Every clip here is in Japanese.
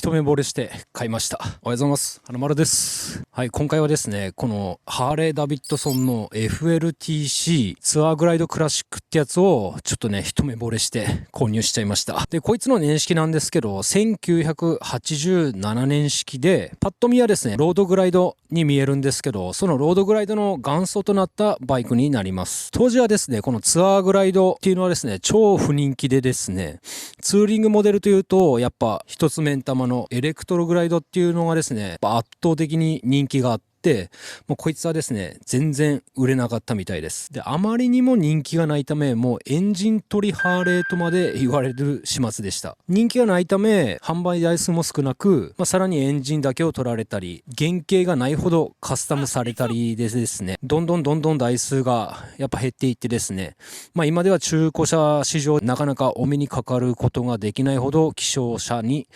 一目惚れして買いました。おはようございます。花丸です。はい、今回はですね、このハーレー・ダビッドソンの FLTC ツアーグライドクラシックってやつをちょっとね、一目惚れして購入しちゃいました。で、こいつの年式なんですけど、1987年式で、パッと見はですね、ロードグライドに見えるんですけど、そのロードグライドの元祖となったバイクになります。当時はですね、このツアーグライドっていうのはですね、超不人気でですね、ツーリングモデルというと、やっぱ一つ目ん玉のエレクトログライドっていうのがですね、圧倒的に人気があって、もうこいつはですね、全然売れなかったみたいです。で、あまりにも人気がないため、もうエンジン取りハーレーとまで言われる始末でした。人気がないため、販売台数も少なく、さらにエンジンだけを取られたり、原型がないほどカスタムされたりでですね、どんどん台数がやっぱ減っていってですね、今では中古車市場なかなかお目にかかることができないほど希少車に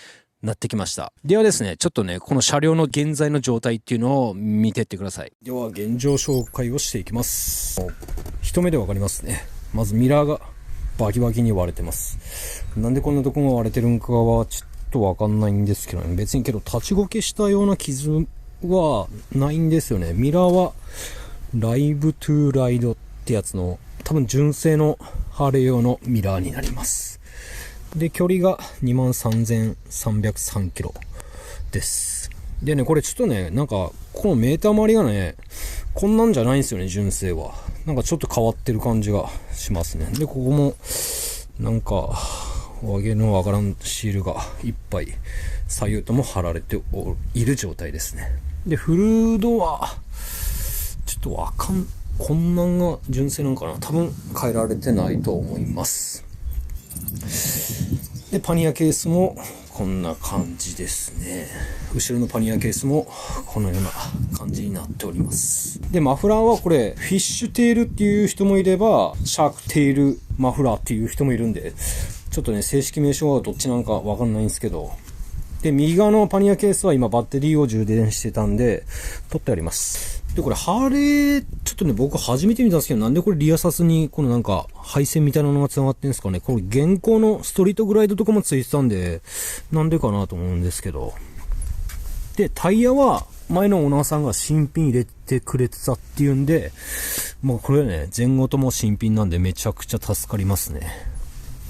なってきました。ではですね、ちょっとね、この車両の現在の状態っていうのを見てってください。では、現状紹介をしていきます。一目でわかりますね。まずミラーがバキバキに割れてます。なんでこんなとこが割れてるんかはちょっとわかんないんですけどね。別にけど立ちこけしたような傷はないんですよね。ミラーはライブトゥーライドってやつの多分純正のハーレー用のミラーになります。で、距離が23,303キロです。でね、これちょっとね、なんか、このメーター周りがね、こんなんじゃないんですよね、純正は。なんかちょっと変わってる感じがしますね。で、ここも、なんか、わけのわからんシールがいっぱい左右とも貼られている状態ですね。で、フルードは、ちょっとこんなんが純正なんかな、多分変えられてないと思います。で、パニアケースもこんな感じですね。後ろのパニアケースもこのような感じになっております。で、マフラーはこれフィッシュテールっていう人もいればシャークテールマフラーっていう人もいるんで、ちょっとね、正式名称はどっちなんかわかんないんですけど、で、右側のパニアケースは今バッテリーを充電してたんで取ってあります。で、これハーレー、ちょっとね、僕初めて見たんですけど、なんでこれリアサスにこのなんか配線みたいなのが繋がってんですかね。これ現行のストリートグライドとかもついてたんで、なんでかなと思うんですけど。で、タイヤは前のオーナーさんが新品入れてくれてたっていうんで、これはね、前後とも新品なんでめちゃくちゃ助かりますね。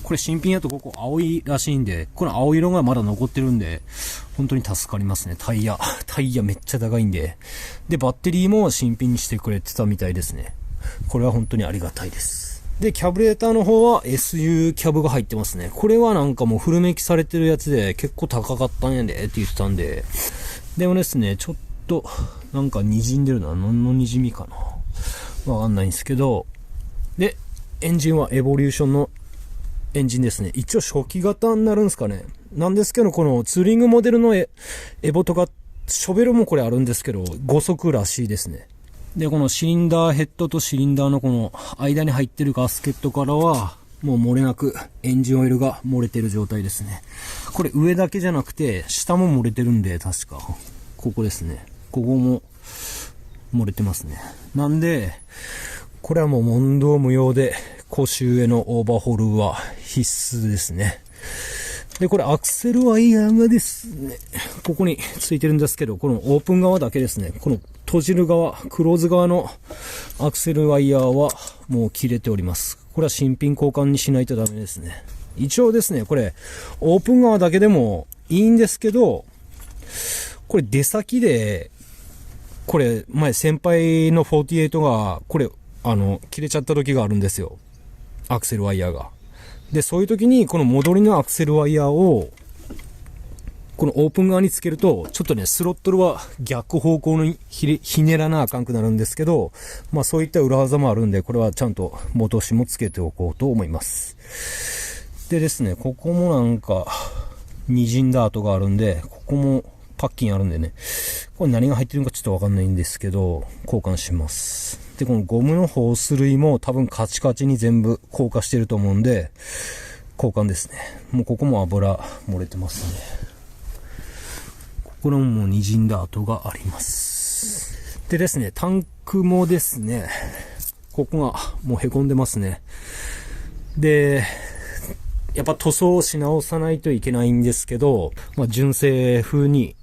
これ新品やとここ青いらしいんで、この青色がまだ残ってるんで、本当に助かりますね。タイヤめっちゃ高いんで。で、バッテリーも新品にしてくれてたみたいですね。これは本当にありがたいです。で、キャブレーターの方は SU キャブが入ってますね。これはなんかもうフルメキされてるやつで結構高かったんやでって言ってたんで。でもですね、ちょっとなんか滲んでるな。何の滲みかな。わかんないんですけど。で、エンジンはエボリューションのエンジンですね。一応初期型になるんですかね。なんですけど、このツーリングモデルのエボとか、ショベルもこれあるんですけど、5速らしいですね。で、このシリンダーヘッドとシリンダーのこの間に入ってるガスケットからは、もう漏れなくエンジンオイルが漏れてる状態ですね。これ上だけじゃなくて、下も漏れてるんで、確か。ここですね。ここも漏れてますね。なんで、これはもう問答無用で、講習へのオーバーホールは必須ですね。で、これアクセルワイヤーがですね、ここについてるんですけど、このオープン側だけですね。この閉じる側、クローズ側のアクセルワイヤーはもう切れております。これは新品交換にしないとダメですね。一応ですね、これオープン側だけでもいいんですけど、これ出先で、これ前先輩の48が、これ切れちゃった時があるんですよ。アクセルワイヤーが。で、そういう時にこの戻りのアクセルワイヤーをこのオープン側につけると、ちょっとね、スロットルは逆方向にひねらなあかんくなるんですけど、そういった裏技もあるんで、これはちゃんと戻しもつけておこうと思います。でですね、ここもなんか滲んだ跡があるんで、ここもパッキンあるんでね、これ何が入ってるのかちょっとわかんないんですけど、交換します。で、このゴムのホース類も多分カチカチに全部硬化してると思うんで、交換ですね。もうここも油漏れてますね。ここももう滲んだ跡があります。でですね、タンクもですね、ここがもう凹んでますね。で、やっぱ塗装をし直さないといけないんですけど、純正風に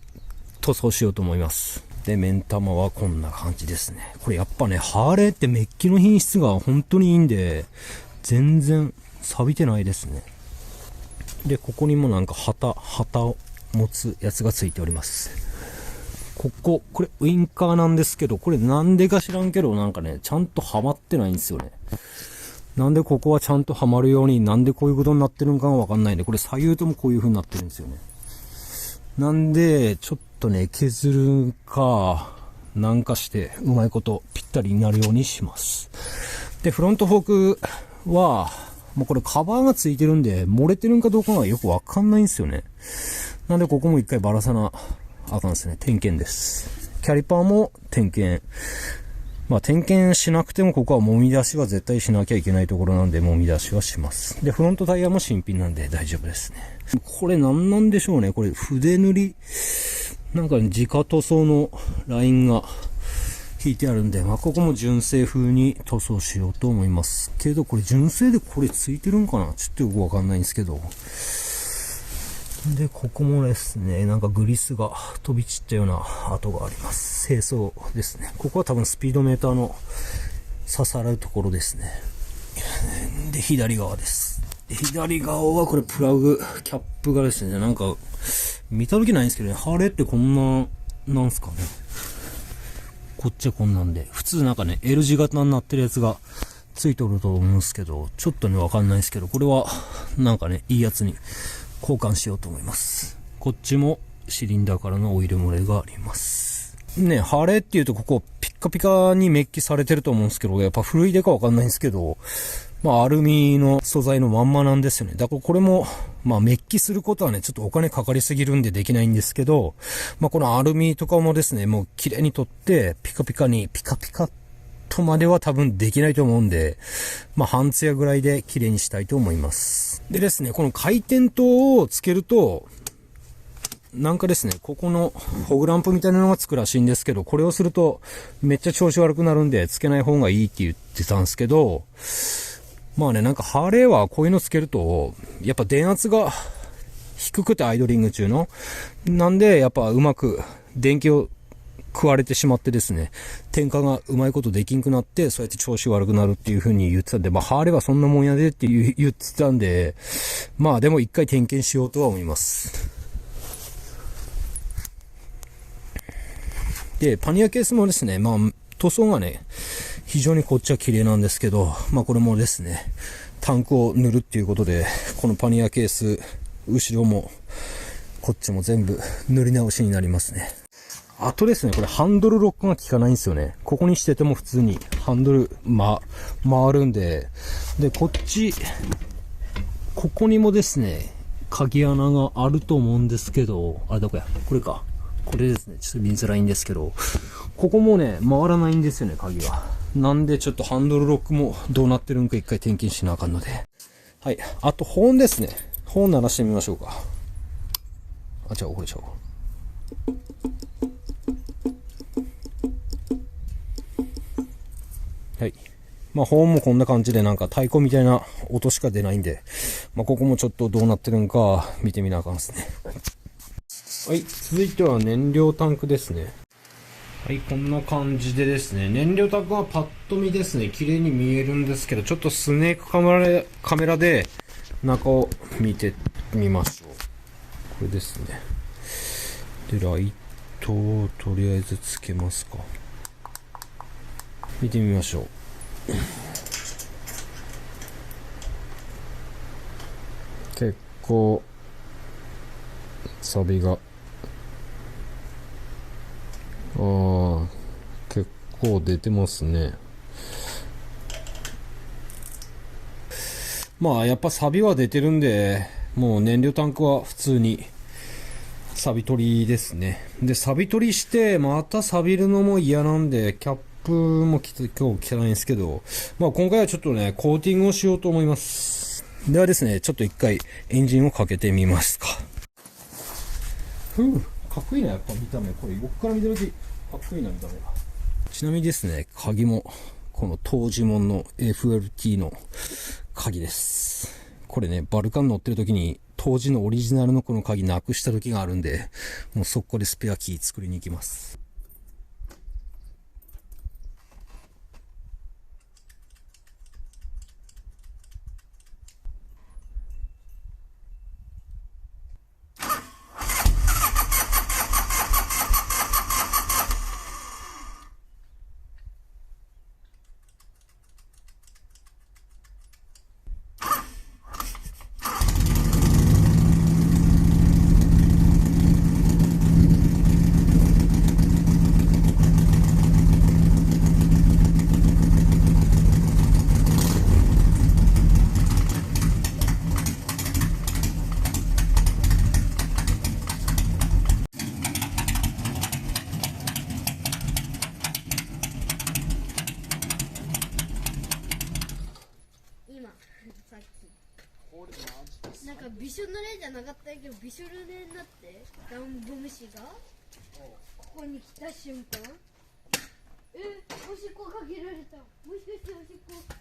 塗装しようと思います。で、目ん玉はこんな感じですね。これやっぱね、ハーレーってメッキの品質が本当にいいんで、全然錆びてないですね。で、ここにもなんか旗を持つやつがついております。これウインカーなんですけど、これなんでか知らんけど、なんかね、ちゃんとはまってないんですよね。なんでここはちゃんとはまるように、なんでこういうことになってるのかがわかんないんで、これ左右ともこういう風になってるんですよね。なんで、ちょっとね、削るか、なんかして、うまいことぴったりになるようにします。で、フロントフォークは、もうこれカバーがついてるんで、漏れてるんかどうかがよくわかんないんですよね。なんでここも一回バラさなあかんですね。点検です。キャリパーも点検。点検しなくてもここは揉み出しは絶対しなきゃいけないところなんで、揉み出しはします。で、フロントタイヤも新品なんで大丈夫ですね。これ何なんでしょうね。これ筆塗り、なんかね、自家塗装のラインが引いてあるんで、ここも純正風に塗装しようと思います。けど、これ純正でこれついてるんかなちょっとよくわかんないんですけど。で、ここもですね、なんかグリスが飛び散ったような跡があります。清掃ですね。ここは多分スピードメーターの刺さるところですね。で、左側です。左側はこれプラグ、キャップがですね、なんか、見た時ないんですけどね、ハーレーってこんな、なんすかね。こっちはこんなんで、普通なんかね、L 字型になってるやつがついとると思うんですけど、ちょっとね、わかんないですけど、これは、なんかね、いいやつに交換しようと思います。こっちもシリンダーからのオイル漏れがあります。ね、ハーレーっていうとここピッカピカにメッキされてると思うんですけど、やっぱ古いでかわかんないんですけど、アルミの素材のまんまなんですよね。だからこれも、メッキすることはね、ちょっとお金かかりすぎるんでできないんですけど、このアルミとかもですね、もう綺麗に取って、ピカピカとまでは多分できないと思うんで、半ツヤぐらいで綺麗にしたいと思います。でですね、この回転灯をつけると、なんかですね、ここのフォグランプみたいなのがつくらしいんですけど、これをするとめっちゃ調子悪くなるんで、つけない方がいいって言ってたんですけど、なんかハーレーはこういうのつけると、やっぱ電圧が低くてアイドリング中の。なんで、やっぱうまく電気を食われてしまってですね、点火がうまいことできんくなって、そうやって調子悪くなるっていう風に言ってたんで、ハーレーはそんなもんやでって言ってたんで、でも一回点検しようとは思います。で、パニアケースもですね、塗装がね、非常にこっちは綺麗なんですけど、これもですね、タンクを塗るっていうことで、このパニアケース、後ろも、こっちも全部塗り直しになりますね。あとですね、これハンドルロックが効かないんですよね。ここにしてても普通にハンドル、回るんで、で、ここにもですね、鍵穴があると思うんですけど、あれどこやこれか。これですね、ちょっと見づらいんですけど、ここもね、回らないんですよね、鍵が。なんでちょっとハンドルロックもどうなってるんか一回点検しなあかんので。はい。あと、ホーンですね。ホーン鳴らしてみましょうか。これちゃう。はい。ホーンもこんな感じでなんか太鼓みたいな音しか出ないんで、ここもちょっとどうなってるんか見てみなあかんですね。はい。続いては燃料タンクですね。はい、こんな感じでですね、燃料タンクはパッと見ですね、綺麗に見えるんですけど、ちょっとスネークカメラで中を見てみましょう。これですね。で、ライトをとりあえずつけますか。見てみましょう。結構、サビが、結構出てますね。やっぱサビは出てるんで、もう燃料タンクは普通にサビ取りですね。で、サビ取りして、また錆びるのも嫌なんで、キャップも今日汚いんですけど、今回はちょっとね、コーティングをしようと思います。ではですね、ちょっと一回エンジンをかけてみますか。かっこいいな、やっぱ見た目。これ横から見た時かっこいいな、見た目が。ちなみにですね、鍵もこの当時門の FLT の鍵です。これね、バルカン乗ってる時に当時のオリジナルのこの鍵なくした時があるんで、もう速攻でスペアキー作りに行きます。さっきなんかびしょ濡れじゃなかったけどびしょ濡れになってダンゴムシがここに来た瞬間おしっこかけられた。もしかしておしっこ